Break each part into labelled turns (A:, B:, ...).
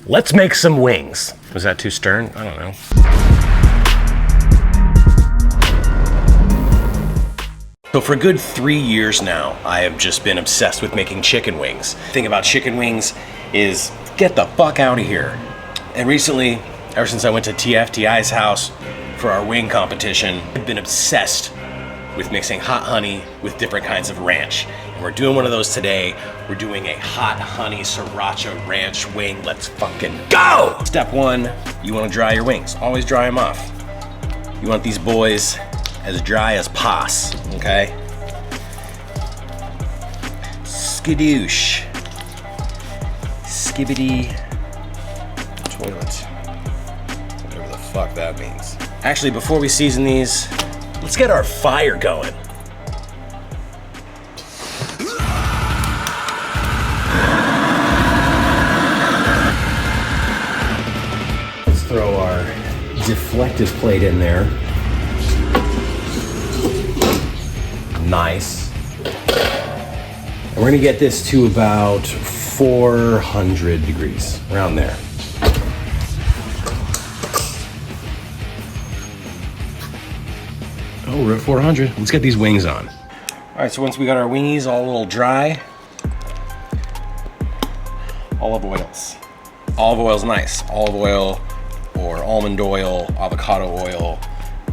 A: let's make some wings. Was that too stern? I don't know. So for a good 3 years now, I have just been obsessed with making chicken wings. The thing about chicken wings is get the fuck out of here. And recently, ever since I went to TFTI's house for our wing competition, I've been obsessed with mixing hot honey with different kinds of ranch. And we're doing one of those today. We're doing a hot honey Sriracha ranch wing. Let's fucking go! Step one, you wanna dry your wings. Always dry them off. You want these boys as dry as pos, okay? Skadoosh. Skibbity toilet. Whatever the fuck that means. Actually, before we season these, let's get our fire going. Let's throw our deflective plate in there. Nice. And we're gonna get this to about 400 degrees, around there. Oh, we're at 400. Let's get these wings on. All right, so once we got our wingies all a little dry, olive oils. Olive oil's nice. Olive oil or almond oil, avocado oil.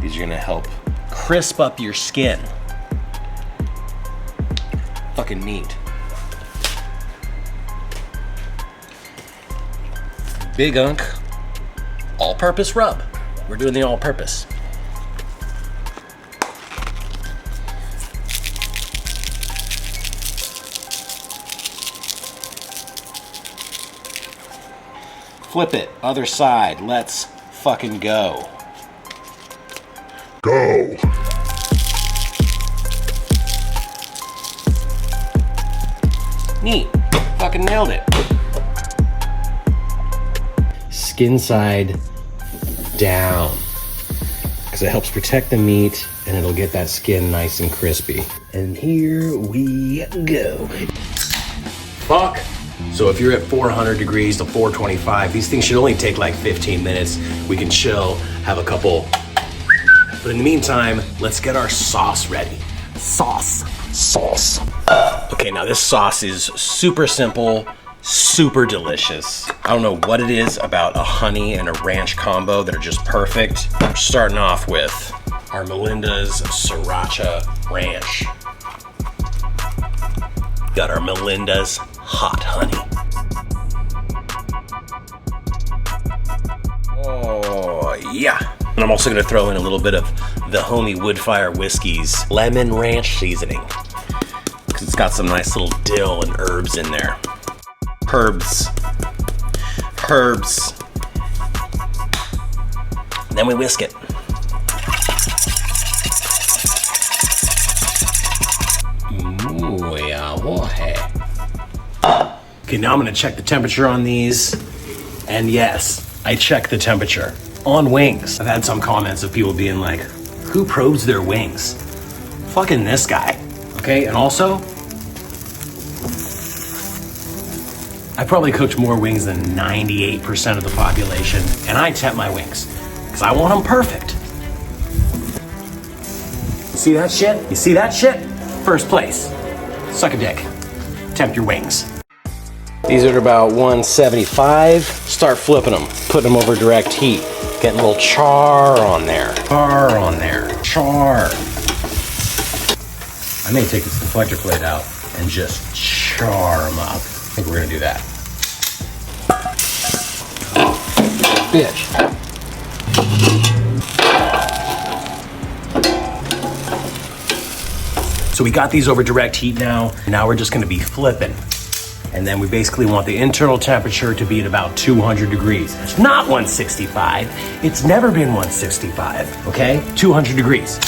A: These are gonna help crisp up your skin. Fucking neat. Big Unc All Purpose Rub. We're doing the all purpose. Flip it, other side. Let's fucking go.
B: Go!
A: Neat. Fucking nailed it. Skin side down. Because it helps protect the meat and it'll get that skin nice and crispy. And here we go. Fuck. So if you're at 400 degrees to 425, these things should only take like 15 minutes. We can chill, have a couple. But in the meantime, let's get our sauce ready. Sauce. Okay, now this sauce is super simple, super delicious. I don't know what it is about a honey and a ranch combo that are just perfect. We're starting off with our Melinda's Sriracha Ranch. Got our Melinda's Hot Honey. Oh, yeah. And I'm also gonna throw in a little bit of the homie Woodfire Whiskey's lemon ranch seasoning. Cause it's got some nice little dill and herbs in there. Herbs. And then we whisk it. Okay, now I'm gonna check the temperature on these. And yes, I checked the temperature on wings. I've had some comments of people being like, who probes their wings? Fucking this guy, okay? And also, I probably cooked more wings than 98% of the population, and I temp my wings, because I want them perfect. You see that shit? You see that shit? First place. Suck a dick. Temp your wings. These are at about 175. Start flipping them, putting them over direct heat. Getting a little char on there. Char. I may take this deflector plate out and just char them up. I think we're gonna do that. Bitch. So we got these over direct heat now. Now we're just gonna be flipping. And then we basically want the internal temperature to be at about 200 degrees. It's not 165. It's never been 165, okay? 200 degrees.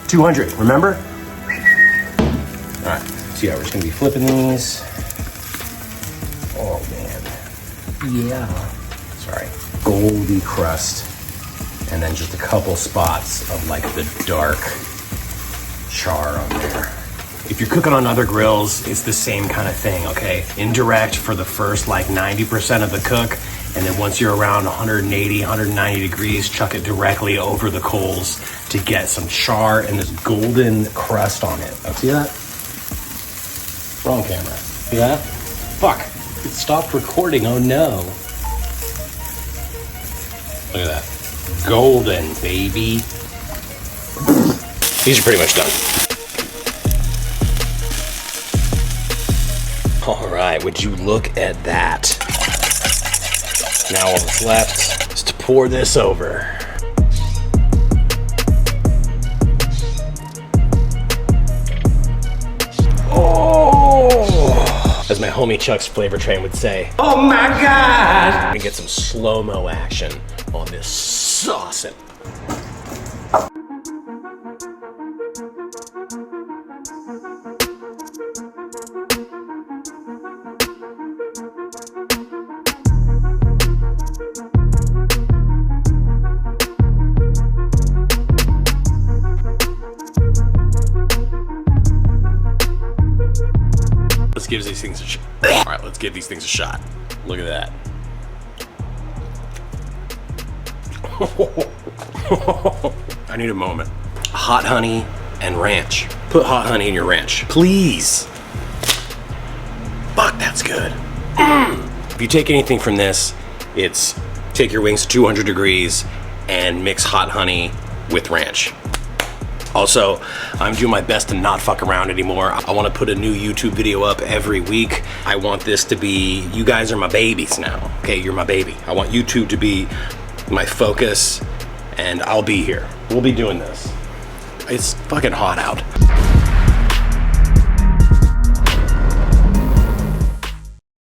A: 200, remember? All right, so yeah, we're just gonna be flipping these. Oh man, yeah. Sorry, goldy crust. And then just a couple spots of like the dark char on there. If you're cooking on other grills, it's the same kind of thing, okay? Indirect for the first like 90% of the cook, And then once you're around 180, 190 degrees, chuck it directly over the coals to get some char and this golden crust on it. Oh, see that? Wrong camera. See that? Fuck. It stopped recording. Oh no. Look at that. Golden, baby. These are pretty much done. All right, would you look at that? Now all that's left is to pour this over. Oh! As my homie Chuck's Flavor Train would say, oh my God! We get some slow-mo action on this saucin'. Let's give these things a shot. All right, let's give these things a shot. Look at that. I need a moment. Hot honey and ranch. Put hot honey in your ranch, please. Fuck, that's good. If you take anything from this, it's take your wings to 200 degrees and mix hot honey with ranch. Also, I'm doing my best to not fuck around anymore. I want to put a new YouTube video up every week. I want this to be, you guys are my babies now. Okay, you're my baby. I want YouTube to be my focus, and I'll be here. We'll be doing this. It's fucking hot out.